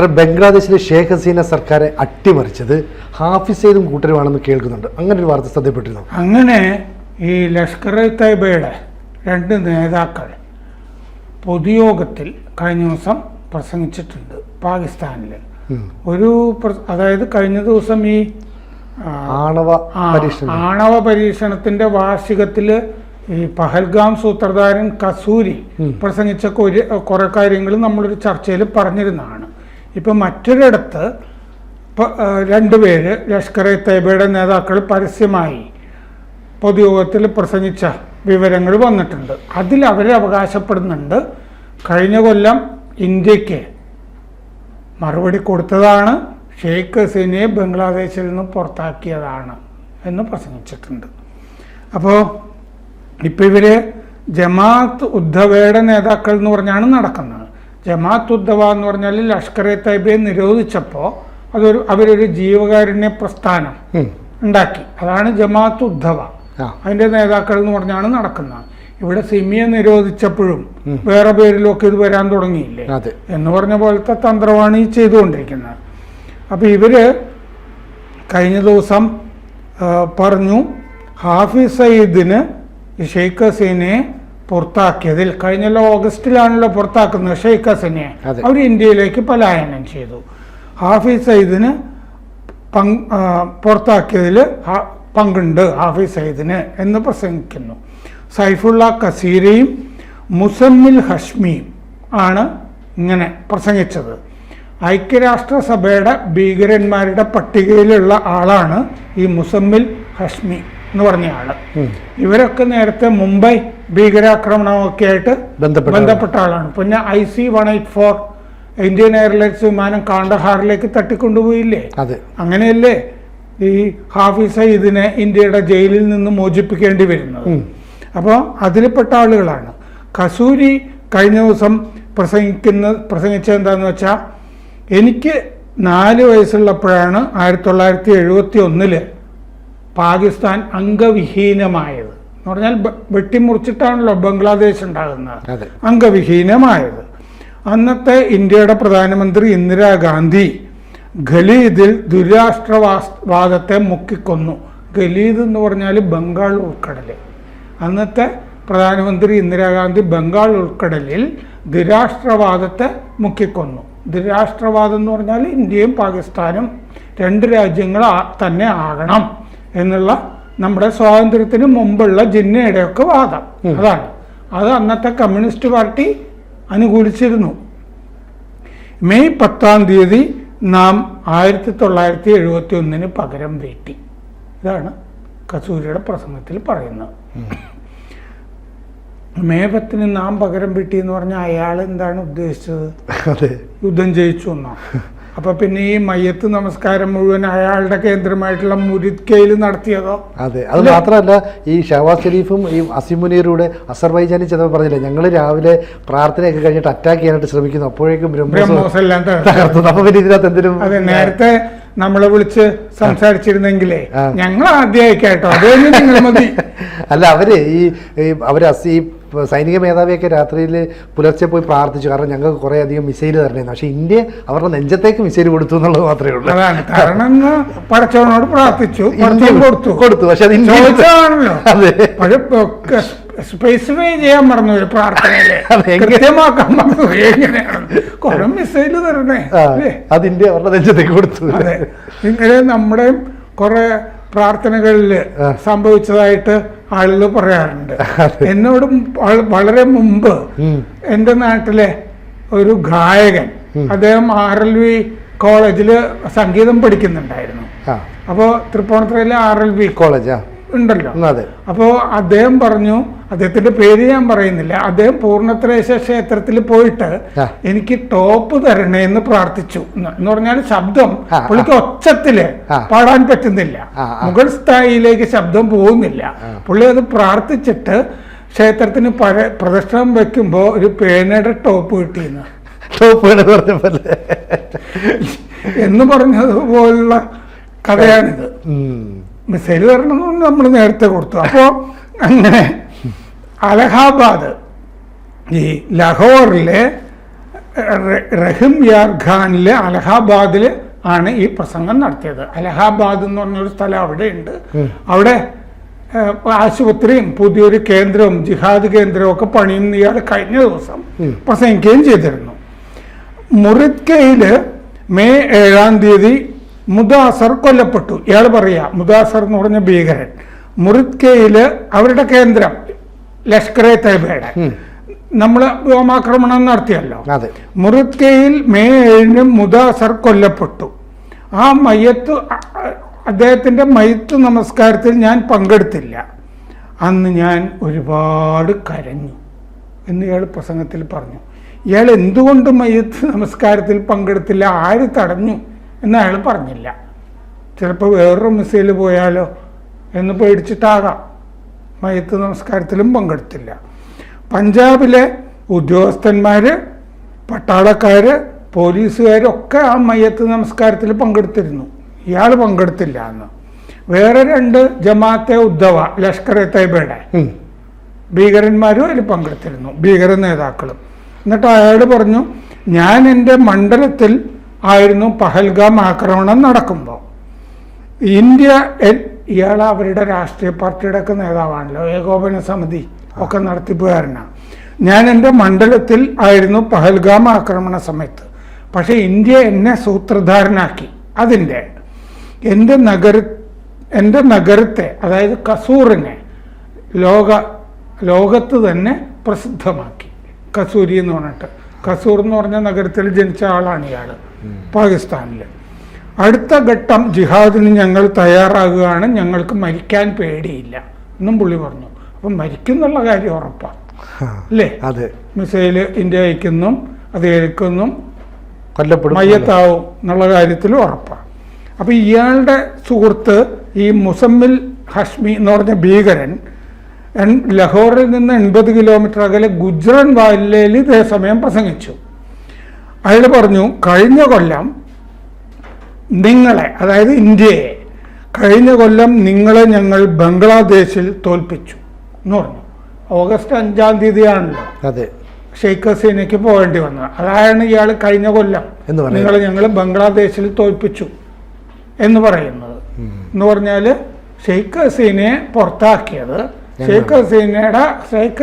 Sir, ബംഗ്ലാദേശിലെ ഷേഖ് ഹസീന സർക്കാരെ അട്ടിമറിച്ചത് ഹാഫിസ് സയ്യിദും കൂട്ടരുമാണെന്ന് കേൾക്കുന്നുണ്ട്. അങ്ങനെ ഒരു വാർത്ത ശ്രദ്ധപ്പെട്ടിരുന്നു. അങ്ങനെ ഈ ലഷ്കർ ഇ തയ്ബയുടെ 2 നേതാക്കൾ പൊതുയോഗത്തിൽ കഴിഞ്ഞ ദിവസം പ്രസംഗിച്ചിട്ടുണ്ട് പാകിസ്ഥാനിൽ. അതായത് കഴിഞ്ഞ ദിവസം ഈ ആണവ പരീക്ഷണത്തിന്റെ വാർഷികത്തിൽ ഈ പഹൽഗാം സൂത്രധാരൻ കസൂരി പ്രസംഗിച്ച കുറെ കാര്യങ്ങൾ നമ്മളൊരു ചർച്ചയിൽ പറഞ്ഞിരുന്നതാണ്. ഇപ്പൊ മറ്റൊരിടത്ത് 2 പേര് ലഷ്കർ ഇ തയ്ബയുടെ നേതാക്കൾ പരസ്യമായി പൊതുയോഗത്തിൽ പ്രസംഗിച്ച വിവരങ്ങൾ വന്നിട്ടുണ്ട്. അതിൽ അവർ അവകാശപ്പെടുന്നുണ്ട് കഴിഞ്ഞ കൊല്ലം ഇന്ത്യക്ക് മറുപടി കൊടുത്തതാണ്, ഷെയ്ഖ് ഹസീനയെ ബംഗ്ലാദേശിൽ നിന്ന് പുറത്താക്കിയതാണ് എന്ന് പ്രസംഗിച്ചിട്ടുണ്ട്. അപ്പോൾ ഇപ്പം ഇവർ ജമാഅത്ത് ഉദ്ധവയുടെ നേതാക്കൾ എന്ന് പറഞ്ഞാണ് നടക്കുന്നത്. ജമാഅത്ത് ഉദ്ധവ എന്ന് പറഞ്ഞാൽ ലഷ്കർ ഇ തയ്ബയെ നിരോധിച്ചപ്പോൾ അവരൊരു ജീവകാരുണ്യ പ്രസ്ഥാനം ഉണ്ടാക്കി. അതാണ് ജമാഅത്ത് ഉദ്ധവ. അതിൻ്റെ നേതാക്കൾ എന്ന് പറഞ്ഞാണ് നടക്കുന്നത്. ഇവിടെ സിമിയെ നിരോധിച്ചപ്പോഴും വേറെ പേരിലൊക്കെ ഇത് വരാൻ തുടങ്ങിയില്ലേ എന്ന് പറഞ്ഞ പോലത്തെ തന്ത്രമാണ് ഈ ചെയ്തുകൊണ്ടിരിക്കുന്നത്. അപ്പം ഇവര് കഴിഞ്ഞ ദിവസം പറഞ്ഞു, ഹാഫിസ് സയ്യിദിന് ഷെയ്ഖ് ഹസീനയെ പുറത്താക്കിയതിൽ, കഴിഞ്ഞ ഓഗസ്റ്റിലാണല്ലോ പുറത്താക്കുന്നത് ഷെയ്ഖ് ഹസീനയെ, അവർ ഇന്ത്യയിലേക്ക് പലായനം ചെയ്തു. ഹാഫിസ് സയ്യിദിന് പുറത്താക്കിയതിൽ പങ്കുണ്ട് ഹാഫിസ് സയ്യിദിന് എന്ന് പ്രസംഗിക്കുന്നു. സൈഫുള്ള കസീരയും മുസമ്മിൽ ഹഷ്മിയും ആണ് ഇങ്ങനെ പ്രസംഗിച്ചത്. ഐക്യരാഷ്ട്രസഭയുടെ ഭീകരന്മാരുടെ പട്ടികയിലുള്ള ആളാണ് ഈ മുസമ്മിൽ ഹഷ്മി എന്ന് പറഞ്ഞ ആള്. ഇവരൊക്കെ നേരത്തെ മുംബൈ ഭീകരാക്രമണമൊക്കെ ആയിട്ട് ബന്ധപ്പെട്ട ആളാണ്. പിന്നെ IC-184 ഇന്ത്യൻ എയർലൈൻസ് വിമാനം കാണ്ഡഹാറിലേക്ക് തട്ടിക്കൊണ്ടുപോയില്ലേ, അങ്ങനെയല്ലേ ഈ ഹാഫിസ് സയ്യിദിനെ ഇന്ത്യയുടെ ജയിലിൽ നിന്ന് മോചിപ്പിക്കേണ്ടി വരുന്നത്. അപ്പോൾ അതിൽപ്പെട്ട ആളുകളാണ്. കസൂരി കഴിഞ്ഞ ദിവസം പ്രസംഗിച്ചത് എന്താന്ന് വെച്ചാൽ, എനിക്ക് 4 വയസ്സുള്ളപ്പോഴാണ് 1971 പാകിസ്ഥാൻ അംഗവിഹീനമായത്. എന്ന് പറഞ്ഞാൽ വെട്ടിമുറിച്ചിട്ടാണല്ലോ ബംഗ്ലാദേശ് ഉണ്ടാകുന്നത്, അംഗവിഹീനമായത്. അന്നത്തെ ഇന്ത്യയുടെ പ്രധാനമന്ത്രി ഇന്ദിരാഗാന്ധി ഖലീദിൽ ദുരാഷ്ട്രവാദത്തെ മുക്കിക്കൊന്നു. ഖലീദ് എന്ന് പറഞ്ഞാൽ ബംഗാൾ ഉൾക്കടൽ. അന്നത്തെ പ്രധാനമന്ത്രി ഇന്ദിരാഗാന്ധി ബംഗാൾ ഉൾക്കടലിൽ ദുരാഷ്ട്രവാദത്തെ മുക്കിക്കൊന്നു. ദുരാഷ്ട്രവാദം എന്ന് പറഞ്ഞാൽ ഇന്ത്യയും പാകിസ്ഥാനും 2 രാജ്യങ്ങൾ തന്നെ ആകണം എന്നുള്ള നമ്മുടെ സ്വാതന്ത്ര്യത്തിന് മുമ്പുള്ള ജിന്നയുടെയൊക്കെ വാദം അതാണ്. അത് അന്നത്തെ കമ്മ്യൂണിസ്റ്റ് പാർട്ടി അനുകൂലിച്ചിരുന്നു. മെയ് 10-ാം തീയതി നാം 1971 പകരം വീട്ടി. ഇതാണ് കസൂരിയുടെ പ്രസംഗത്തിൽ പറയുന്നത്. മെയ് 10 നാം പകരം വീട്ടി എന്ന് പറഞ്ഞാൽ അയാൾ എന്താണ് ഉദ്ദേശിച്ചത്? യുദ്ധം ജയിച്ചു എന്നോ? അപ്പൊ പിന്നെ ഈ മയ്യത്ത് നമസ്കാരം മുഴുവൻ അയാളുടെ കേന്ദ്രമായിട്ടുള്ള മുരിദ്കയിൽ നടത്തിയതോ? അതെ, അത് മാത്രമല്ല ഈ ഷഹബാസ് ഷെരീഫും ഈ അസീം മുനീറൂടെ അസർബൈജാനിൽ ചെന്നപ്പോൾ പറഞ്ഞില്ലേ, ഞങ്ങൾ രാവിലെ പ്രാർത്ഥനയൊക്കെ കഴിഞ്ഞിട്ട് അറ്റാക്ക് ചെയ്യാനായിട്ട് ശ്രമിക്കുന്നു, അപ്പോഴേക്കും ബ്രഹ്മോസ് എല്ലാം തകർത്തു. അപ്പൊ പിന്നെ ഇതിനകത്ത് എന്തിനും അതെ, നേരത്തെ നമ്മളെ വിളിച്ച് സംസാരിച്ചിരുന്നെങ്കിലേ ഞങ്ങൾ ആദ്യമായി കേട്ടോ, അത് നിങ്ങൾ മതി. അല്ല, അവര് സൈനിക മേധാവിയൊക്കെ രാത്രിയിൽ പുലർച്ചെ പോയി പ്രാർത്ഥിച്ചു, കാരണം ഞങ്ങൾക്ക് കുറെ അധികം മിസൈൽ തരണേന്ന്. പക്ഷെ ഇന്ത്യ അവരുടെ നെഞ്ചത്തേക്ക് മിസൈൽ കൊടുത്തു എന്നുള്ളത് മാത്രമേ ഉള്ളൂ. കാരണം പടച്ചവനോട് പ്രാർത്ഥിച്ചു, കൊടുത്തു. പക്ഷെ സ്പെസിഫൈ ചെയ്യാൻ പറഞ്ഞു ഒരു പ്രാർത്ഥനയിലെ, കൃത്യമാക്കാൻ പറഞ്ഞു എങ്ങനെയാണ് കുറെ മിസൈല് തരണേ, അത് ഇന്ത്യ അവരുടെ നെഞ്ചത്തേക്ക് കൊടുത്തു. അതെ, ഇങ്ങനെ നമ്മുടെ കുറെ പ്രാർത്ഥനകളിൽ സംഭവിച്ചതായിട്ട് ആളുകൾ പറയാറുണ്ട്. എന്നോട് വളരെ മുമ്പ് എൻ്റെ നാട്ടിലെ ഒരു ഗായകൻ, അദ്ദേഹം RLV കോളേജിൽ സംഗീതം പഠിക്കുന്നുണ്ടായിരുന്നു. അപ്പോൾ തൃപ്പൂണിത്തുറയിലെ RLV കോളേജ് ഉണ്ടല്ലോ. അപ്പോൾ അദ്ദേഹം പറഞ്ഞു, അദ്ദേഹത്തിന്റെ പേര് ഞാൻ പറയുന്നില്ല, അദ്ദേഹം പൂർണ്ണത്രേശ്വര ക്ഷേത്രത്തിൽ പോയിട്ട് എനിക്ക് ടോപ്പ് തരണേ എന്ന് പ്രാർത്ഥിച്ചു. എന്ന് പറഞ്ഞാൽ ശബ്ദം പുള്ളിക്ക് ഒച്ചത്തില് പാടാൻ പറ്റുന്നില്ല, മുകൾ സ്ഥായിലേക്ക് ശബ്ദം പോകുന്നില്ല. പുള്ളി അത് പ്രാർത്ഥിച്ചിട്ട് ക്ഷേത്രത്തിന് പ്രദക്ഷിണം വെക്കുമ്പോ ഒരു പേനയുടെ ടോപ്പ് കിട്ടിയെന്ന് എന്ന് പറഞ്ഞതുപോലുള്ള കഥയാണിത്. മിസൈൽ തരണമെന്ന് നമ്മൾ നേരത്തെ കൊടുത്തു. അപ്പോൾ അങ്ങനെ അലഹാബാദ് ഈ ലാഹോറിലെ റഹിം യാർ ഖാനിലെ അലഹാബാദിൽ ആണ് ഈ പ്രസംഗം നടത്തിയത്. അലഹാബാദ് എന്ന് പറഞ്ഞൊരു സ്ഥലം അവിടെ ഉണ്ട്. അവിടെ ആശുപത്രിയും പുതിയൊരു കേന്ദ്രവും ജിഹാദ് കേന്ദ്രവും ഒക്കെ പണിയുന്ന ഇയാൾ കഴിഞ്ഞ ദിവസം പ്രസംഗിക്കുകയും ചെയ്തിരുന്നു. മുറിദ്കയില് മെയ് 7-ാം തീയതി മുദാസർ കൊല്ലപ്പെട്ടു. ഇയാൾ പറയാ, മുദാസർ എന്ന് പറഞ്ഞ ഭീകരൻ മുറിദ്കയില് അവരുടെ കേന്ദ്രം ലഷ്കർ-എ തയ്യബയുടെ നമ്മൾ വ്യോമാക്രമണം നടത്തിയല്ലോ. മുറിദ്കയിൽ മെയ് 7-ന് മുദാസർ കൊല്ലപ്പെട്ടു. ആ മയ്യത്ത്, അദ്ദേഹത്തിന്റെ മയ്യത്ത് നമസ്കാരത്തിൽ ഞാൻ പങ്കെടുത്തില്ല. അന്ന് ഞാൻ ഒരുപാട് കരഞ്ഞു എന്ന് ഇയാൾ പ്രസംഗത്തിൽ പറഞ്ഞു. ഇയാൾ എന്തുകൊണ്ട് മയ്യത്ത് നമസ്കാരത്തിൽ പങ്കെടുത്തില്ല, ആര് തടഞ്ഞു എന്ന് അയാൾ പറഞ്ഞില്ല. ചിലപ്പോൾ വേറൊരു മിസൈൽ പോയാലോ എന്ന് പേടിച്ചിട്ടാകാം മയ്യത്ത് നമസ്കാരത്തിലും പങ്കെടുത്തില്ല. പഞ്ചാബിലെ ഉദ്യോഗസ്ഥന്മാര്, പട്ടാളക്കാര്, പോലീസുകാരൊക്കെ ആ മയ്യത്ത് നമസ്കാരത്തിൽ പങ്കെടുത്തിരുന്നു. ഇയാൾ പങ്കെടുത്തില്ല എന്ന്. വേറെ 2 ജമാഅത്തെ ഉദ്ദവ ലഷ്കർ-എ തയ്യബയുടെ ഭീകരന്മാരും അതിൽ പങ്കെടുത്തിരുന്നു, ഭീകര നേതാക്കളും. എന്നിട്ട് അയാൾ പറഞ്ഞു, ഞാൻ എൻ്റെ മണ്ഡലത്തിൽ ആയിരുന്നു പഹൽഗാം ആക്രമണം നടക്കുമ്പോൾ ഇന്ത്യ, ഇയാൾ അവരുടെ രാഷ്ട്രീയ പാർട്ടിയുടെ ഒക്കെ നേതാവാണല്ലോ, ഏകോപന സമിതി ഒക്കെ നടത്തിപ്പുകാരനാണ്. ഞാൻ എൻ്റെ മണ്ഡലത്തിൽ ആയിരുന്നു പഹൽഗാം ആക്രമണ സമയത്ത്. പക്ഷെ ഇന്ത്യ എന്നെ സൂത്രധാരനാക്കി. അതിൻ്റെ എൻ്റെ നഗരത്തെ, അതായത് കസൂറിനെ ലോകത്ത് തന്നെ പ്രസിദ്ധമാക്കി. കസൂരി എന്ന് പറഞ്ഞിട്ട്, കസൂർ എന്ന് പറഞ്ഞ നഗരത്തിൽ ജനിച്ച ആളാണ് ഇയാൾ, പാകിസ്ഥാനിൽ. അടുത്ത ഘട്ടം ജിഹാദിന് ഞങ്ങൾ തയ്യാറാകുകയാണ്, ഞങ്ങൾക്ക് മരിക്കാൻ പേടിയില്ല എന്നും പുള്ളി പറഞ്ഞു. അപ്പം മരിക്കുന്നുള്ള കാര്യം ഉറപ്പാണ് അല്ലേ? അതെ, മിസൈല് ഇന്ത്യ അയക്കുന്നു, അത് ഏൽക്കുന്നു, കൊല്ലപ്പെടും, മയ്യത്താവും എന്നുള്ള കാര്യത്തിൽ ഉറപ്പാണ്. അപ്പം ഇയാളുടെ സുഹൃത്ത് ഈ മുസമ്മിൽ ഹഷ്മി എന്ന് പറഞ്ഞ ഭീകരൻ ലഹോറിൽ നിന്ന് 80 കിലോമീറ്റർ അകലെ ഗുജ്റൻ വാലിയിൽ ഇതേ സമയം പ്രസംഗിച്ചു. അയാൾ പറഞ്ഞു, കഴിഞ്ഞ കൊല്ലം നിങ്ങളെ, അതായത് ഇന്ത്യയെ, കഴിഞ്ഞ കൊല്ലം നിങ്ങളെ ഞങ്ങൾ ബംഗ്ലാദേശിൽ തോൽപ്പിച്ചു എന്ന് പറഞ്ഞു. ഓഗസ്റ്റ് 5-ാം തീയതിയാണല്ലോ അതെ ഷെയ്ഖ് ഹസീനയ്ക്ക് പോകേണ്ടി വന്നത്. അതാണ് ഇയാൾ കഴിഞ്ഞ കൊല്ലം നിങ്ങളെ ഞങ്ങൾ ബംഗ്ലാദേശിൽ തോൽപ്പിച്ചു എന്ന് പറയുന്നത്. എന്ന് പറഞ്ഞാൽ ഷെയ്ഖ് ഹസീനയെ പുറത്താക്കിയത്, ഷെയ്ഖ്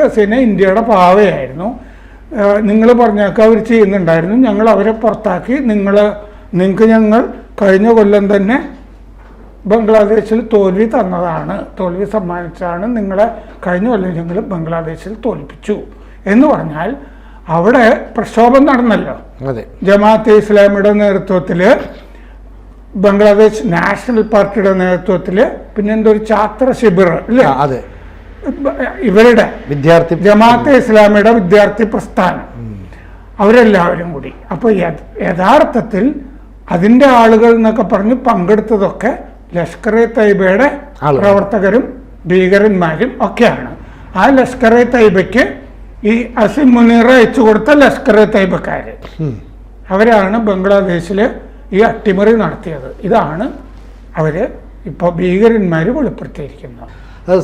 ഹസീന ഇന്ത്യയുടെ പാവയായിരുന്നു. നിങ്ങൾ പറഞ്ഞൊക്കെ അവർ ചെയ്യുന്നുണ്ടായിരുന്നു, ഞങ്ങൾ അവരെ പുറത്താക്കി, നിങ്ങൾക്ക് ഞങ്ങൾ കഴിഞ്ഞ കൊല്ലം തന്നെ ബംഗ്ലാദേശിൽ തോൽവി തന്നതാണ്, തോൽവി സമ്മാനിച്ചാണ് നിങ്ങളെ കഴിഞ്ഞ കൊല്ലം ഞങ്ങൾ ബംഗ്ലാദേശിൽ തോൽപ്പിച്ചു എന്ന് പറഞ്ഞാൽ അവിടെ പ്രക്ഷോഭം നടന്നല്ലോ. ജമാഅത്തെ ഇസ്ലാമിയുടെ നേതൃത്വത്തിൽ, ബംഗ്ലാദേശ് നാഷണൽ പാർട്ടിയുടെ നേതൃത്വത്തിൽ, പിന്നെ എന്തൊരു ഛാത്ര ശിബിർ അല്ലേ, ഇവരുടെ ജമാഅത്തെ ഇസ്ലാമിയുടെ വിദ്യാർത്ഥി പ്രസ്ഥാനം, അവരെല്ലാവരും കൂടി. അപ്പോൾ യഥാർത്ഥത്തിൽ അതിൻ്റെ ആളുകൾ എന്നൊക്കെ പറഞ്ഞ് പങ്കെടുത്തതൊക്കെ ലഷ്കർ-എ തയ്യബയുടെ പ്രവർത്തകരും ഭീകരന്മാരും ഒക്കെയാണ്. ആ ലഷ്കർ-എ തയ്യബയ്ക്ക് ഈ അസിം മുനീർ അയച്ചു കൊടുത്ത ലഷ്കർ-എ തയ്യബക്കാര് അവരാണ് ബംഗ്ലാദേശിൽ ഈ അട്ടിമറി നടത്തിയത്. ഇതാണ് അവര് ഇപ്പോൾ ഭീകരന്മാർ വെളിപ്പെടുത്തിയിരിക്കുന്നത്.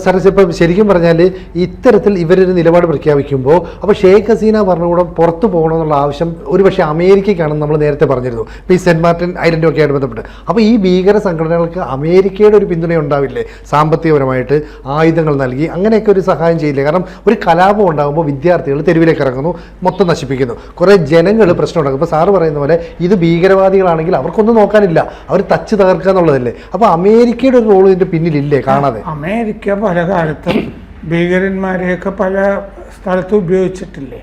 സർസ്, ഇപ്പം ശരിക്കും പറഞ്ഞാൽ ഇത്തരത്തിൽ ഇവരൊരു നിലപാട് പ്രഖ്യാപിക്കുമ്പോൾ അപ്പോൾ ഷെയ്ഖ് ഹസീന ഭരണകൂടം പുറത്തു പോകണമെന്നുള്ള ആവശ്യം ഒരുപക്ഷെ അമേരിക്കയ്ക്കാണെന്ന് നമ്മൾ നേരത്തെ പറഞ്ഞിരുന്നു, ഇപ്പോൾ ഈ സെൻറ്റ് മാർട്ടിൻ ഐലൻഡും ഒക്കെ ആയിട്ട് ബന്ധപ്പെട്ട്. അപ്പോൾ ഈ ഭീകര സംഘടനകൾക്ക് അമേരിക്കയുടെ ഒരു പിന്തുണ ഉണ്ടാവില്ലേ? സാമ്പത്തികപരമായിട്ട് ആയുധങ്ങൾ നൽകി അങ്ങനെയൊക്കെ ഒരു സഹായം ചെയ്യില്ലേ? കാരണം ഒരു കലാപം ഉണ്ടാകുമ്പോൾ വിദ്യാർത്ഥികൾ തെരുവിലേക്ക് ഇറങ്ങുന്നു, മൊത്തം നശിപ്പിക്കുന്നു, കുറേ ജനങ്ങൾ പ്രശ്നം ഉണ്ടാക്കും. ഇപ്പോൾ സാറ് പറയുന്ന പോലെ ഇത് ഭീകരവാദികളാണെങ്കിൽ അവർക്കൊന്നും നോക്കാനില്ല, അവർ തച്ച് തകർക്കുക എന്നുള്ളതല്ലേ. അപ്പോൾ അമേരിക്കയുടെ ഒരു റോൾ ഇതിൻ്റെ പിന്നിലില്ലേ കാണാതെ? അമേരിക്ക പല കാലത്തും ഭീകരന്മാരെയൊക്കെ പല സ്ഥലത്തും ഉപയോഗിച്ചിട്ടില്ലേ?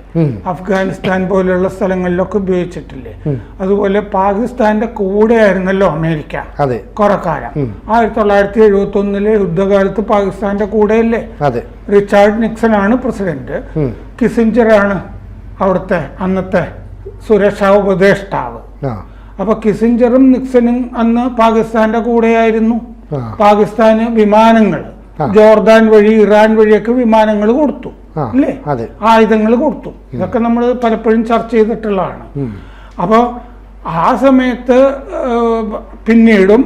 അഫ്ഗാനിസ്ഥാൻ പോലെയുള്ള സ്ഥലങ്ങളിലൊക്കെ ഉപയോഗിച്ചിട്ടില്ലേ? അതുപോലെ പാകിസ്ഥാന്റെ കൂടെ ആയിരുന്നല്ലോ അമേരിക്ക കുറെ കാലം. 1971 യുദ്ധകാലത്ത് പാകിസ്ഥാന്റെ കൂടെയല്ലേ? റിച്ചാർഡ് നിക്സൺ ആണ് പ്രസിഡന്റ്, കിസിഞ്ചറാണ് അവിടുത്തെ അന്നത്തെ സുരക്ഷാ ഉപദേഷ്ടാവ്. അപ്പൊ കിസിഞ്ചറും നിക്സണും അന്ന് പാകിസ്ഥാന്റെ കൂടെയായിരുന്നു. പാകിസ്ഥാന് വിമാനങ്ങൾ ജോർദാൻ വഴി, ഇറാൻ വഴിയൊക്കെ വിമാനങ്ങൾ കൊടുത്തു അല്ലേ, ആയുധങ്ങൾ കൊടുത്തു. ഇതൊക്കെ നമ്മൾ പലപ്പോഴും ചർച്ച ചെയ്തിട്ടുള്ളതാണ്. അപ്പോൾ ആ സമയത്ത് പിന്നീടും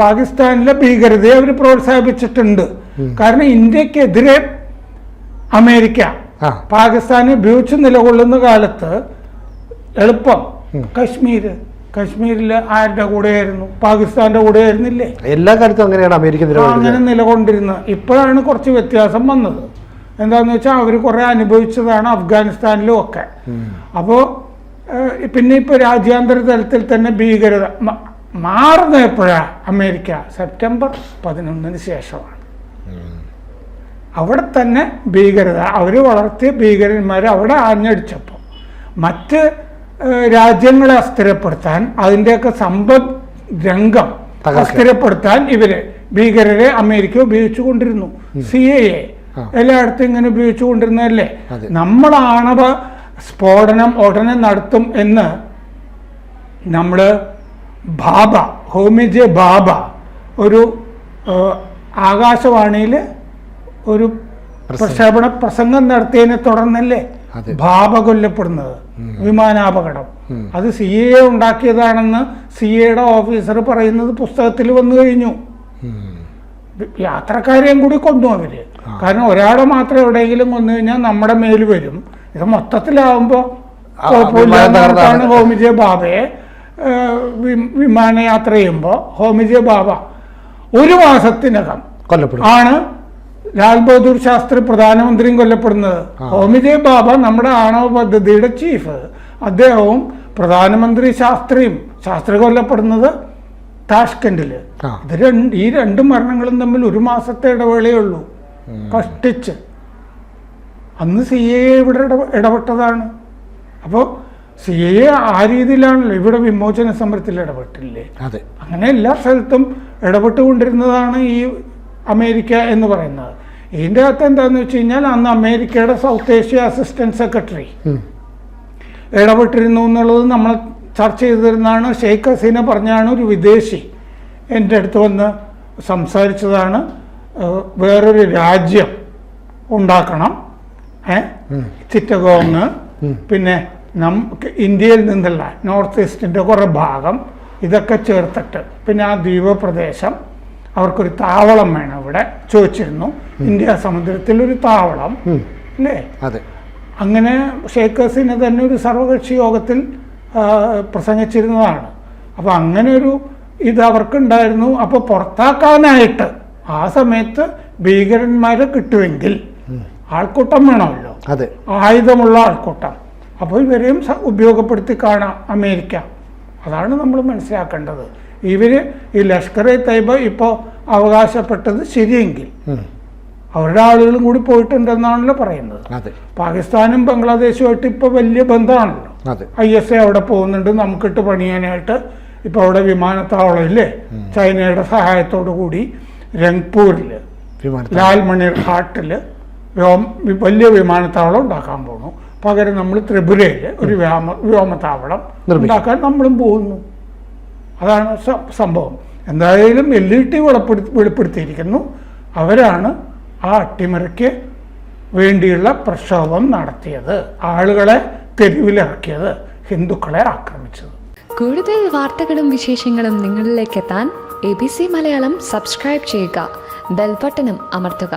പാകിസ്ഥാനിലെ ഭീകരതയെ അവർ പ്രോത്സാഹിപ്പിച്ചിട്ടുണ്ട്. കാരണം ഇന്ത്യക്കെതിരെ അമേരിക്ക പാകിസ്ഥാൻ ഉപയോഗിച്ച് നിലകൊള്ളുന്ന കാലത്ത് എളുപ്പം കശ്മീരിൽ ആരുടെ കൂടെയായിരുന്നു? പാകിസ്ഥാന്റെ കൂടെ ആയിരുന്നില്ലേ? എല്ലാ കാലത്തും അങ്ങനെയാണ് അമേരിക്ക അങ്ങനെ നിലകൊണ്ടിരുന്നത്. ഇപ്പോഴാണ് കുറച്ച് വ്യത്യാസം വന്നത്. എന്താന്ന് വെച്ചാൽ അവർ കുറെ അനുഭവിച്ചതാണ് അഫ്ഗാനിസ്ഥാനിലും ഒക്കെ. അപ്പോൾ പിന്നെ ഇപ്പൊ രാജ്യാന്തര തലത്തിൽ തന്നെ ഭീകരത മാറുന്ന എപ്പോഴാണ്? അമേരിക്ക സെപ്റ്റംബർ 11 ശേഷമാണ്. അവിടെ തന്നെ ഭീകരത, അവർ വളർത്തിയ ഭീകരന്മാർ അവിടെ ആഞ്ഞടിച്ചപ്പോൾ മറ്റ് രാജ്യങ്ങളെ അസ്ഥിരപ്പെടുത്താൻ, അതിൻ്റെയൊക്കെ സമ്പദ് രംഗം അസ്ഥിരപ്പെടുത്താൻ ഭീകരരെ അമേരിക്ക ഉപയോഗിച്ചുകൊണ്ടിരുന്നു. CIA എല്ലായിടത്തും ഇങ്ങനെ ഉപയോഗിച്ചുകൊണ്ടിരുന്നതല്ലേ. നമ്മൾ ആണവ സ്ഫോടനം ഉടനെ നടത്തും എന്ന് നമ്മൾ ഹോമി ജെ ഭാഭ ഒരു ആകാശവാണിയിൽ ഒരു പ്രക്ഷേപണ പ്രസംഗം നടത്തിയതിനെ തുടർന്നല്ലേ ഭാഭ കൊല്ലപ്പെടുന്നത്, വിമാനാപകടം. അത് CIA ഉണ്ടാക്കിയതാണെന്ന് CIAയുടെ ഓഫീസർ പറയുന്നത് പുസ്തകത്തിൽ വന്നു കഴിഞ്ഞു. യാത്രക്കാരെയും കൂടി കൊന്നു അവര്. കാരണം ഒരാളെ മാത്രം എവിടെയെങ്കിലും കൊന്നു കഴിഞ്ഞാൽ നമ്മുടെ മേൽ വരും. ഇത് മൊത്തത്തിലാവുമ്പോൾ കുഴപ്പമില്ലാതാണ് ഹോമി ജെ ഭാഭയെ വിമാനയാത്ര ചെയ്യുമ്പോൾ ഹോമി ജെ ഭാഭ 1 മാസത്തിനകം ആണ് ലാൽ ബഹദൂർ ശാസ്ത്രി പ്രധാനമന്ത്രിയും കൊല്ലപ്പെടുന്നത്. ഹോമി ജെ ഭാഭ നമ്മുടെ ആണവ പദ്ധതിയുടെ ചീഫ്, അദ്ദേഹവും പ്രധാനമന്ത്രി ശാസ്ത്രി കൊല്ലപ്പെടുന്നത് താഷ്കെൻഡില്. ഈ 2 മരണങ്ങളും തമ്മിൽ 1 മാസത്തെ ഇടവേളയേ ഉള്ളൂ. കഷ്ടിച്ച് അന്ന് CIA ഇവിടെ ഇടപെട്ടതാണ്. അപ്പോൾ CIA ആ രീതിയിലാണല്ലോ ഇവിടെ വിമോചന സമരത്തിൽ ഇടപെട്ടില്ലേ. അങ്ങനെ എല്ലാ സ്ഥലത്തും ഇടപെട്ടുകൊണ്ടിരുന്നതാണ് ഈ അമേരിക്ക എന്ന് പറയുന്നത്. ഇതിൻ്റെ അകത്ത് എന്താണെന്ന് വെച്ച് കഴിഞ്ഞാൽ അന്ന് അമേരിക്കയുടെ സൗത്ത് ഏഷ്യ അസിസ്റ്റന്റ് സെക്രട്ടറി ഇടപെട്ടിരുന്നു എന്നുള്ളത് നമ്മൾ ചർച്ച ചെയ്തിരുന്നതാണ്. ഷെയ്ഖ് ഹസീന പറഞ്ഞാണ്, ഒരു വിദേശി എൻ്റെ അടുത്ത് വന്ന് സംസാരിച്ചതാണ്, വേറൊരു രാജ്യം ഉണ്ടാക്കണം, ചിറ്റഗോങ്, പിന്നെ ഇന്ത്യയിൽ നിന്നുള്ള നോർത്ത് ഈസ്റ്റിൻ്റെ കുറേ ഭാഗം ഇതൊക്കെ ചേർത്തിട്ട് പിന്നെ ആ ദ്വീപ പ്രദേശം അവർക്കൊരു താവളം വേണം ഇവിടെ ചോദിച്ചിരുന്നു. ഇന്ത്യ സമുദ്രത്തിൽ ഒരു താവളം അല്ലേ. അങ്ങനെ ഷെയ്ഖ് ഹസീന തന്നെ ഒരു സർവകക്ഷി യോഗത്തിൽ പ്രസംഗിച്ചിരുന്നതാണ്. അപ്പോൾ അങ്ങനെ ഒരു ഇത് അവർക്കുണ്ടായിരുന്നു. അപ്പോൾ പുറത്താക്കാനായിട്ട് ആ സമയത്ത് ഭീകരന്മാരെ കിട്ടുമെങ്കിൽ ആൾക്കൂട്ടം വേണമല്ലോ, ആയുധമുള്ള ആൾക്കൂട്ടം. അപ്പോൾ ഇവരെയും ഉപയോഗപ്പെടുത്തി കാണാം അമേരിക്ക. അതാണ് നമ്മൾ മനസ്സിലാക്കേണ്ടത്. ഈ ലഷ്കർ-ഇ തയ്ബ ഇപ്പോൾ അവകാശപ്പെട്ടത് ശരിയെങ്കിൽ അവരുടെ ആളുകളും കൂടി പോയിട്ടുണ്ടെന്നാണല്ലോ പറയുന്നത്. പാകിസ്ഥാനും ബംഗ്ലാദേശുമായിട്ട് ഇപ്പോൾ വലിയ ബന്ധമാണല്ലോ. ISA അവിടെ പോകുന്നുണ്ട് നമുക്കിട്ട് പണിയാനായിട്ട്. ഇപ്പോൾ അവിടെ വിമാനത്താവളം ഇല്ലേ, ചൈനയുടെ സഹായത്തോടു കൂടി രംഗ്പൂരിൽ ലാൽമണിർ ഘാട്ടിൽ വലിയ വിമാനത്താവളം ഉണ്ടാക്കാൻ പോകുന്നു. പകരം നമ്മൾ ത്രിപുരയിൽ ഒരു വ്യോമത്താവളം ഉണ്ടാക്കാൻ നമ്മളും പോകുന്നു. അതാണ് സംഭവം. എന്തായാലും LET വെളിപ്പെടുത്തിയിരിക്കുന്നു. അവരാണ് ആ അട്ടിമറിക്ക് വേണ്ടിയുള്ള പ്രക്ഷോഭം നടത്തിയത്, ആളുകളെ തെരുവിലിറക്കിയത്, ഹിന്ദുക്കളെ ആക്രമിച്ചത്. കൂടുതൽ വാർത്തകളും വിശേഷങ്ങളും നിങ്ങളിലേക്ക് എത്താൻ ABC മലയാളം സബ്സ്ക്രൈബ് ചെയ്യുക, ബെൽബട്ടനും അമർത്തുക.